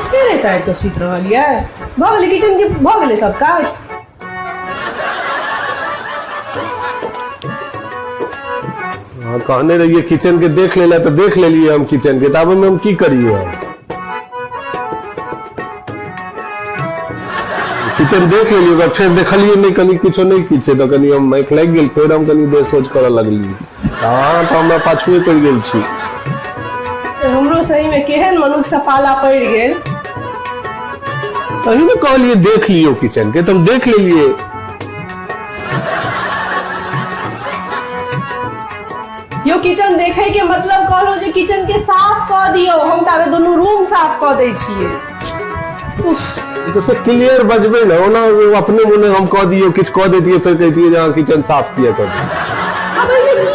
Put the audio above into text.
फेरे तार के सुत रहलिए भ गेलै किचन के भ गेलै सब काज। हाँ कहने रहिए किचन के देख लेला तो देख ले लिए हम किचन के तब में हम की करिए किचन देख लेलिए फिर देखलिए नहीं कनी किछो नहीं किछे तो कनी हम मैक लग गेल फिर हम कनी देर सोच कर लगली। हाँ तो हमरा पाछुए पड़ गेल छी। हमरो सही में केहन मनुख से पाला पड़ गेल। अही में कहलिए देख लियो किचन के तुम देख लेलिए। यो किचन देखे के मतलब कहलो जे किचन के साफ क दियो हम तारे दोनों रूम साफ क दै छिए। तो से क्लियर बजबे ना अपने मुने हम कह दियो किछ कह देतिए फिर कहतिए जहां किचन साफ किया कर।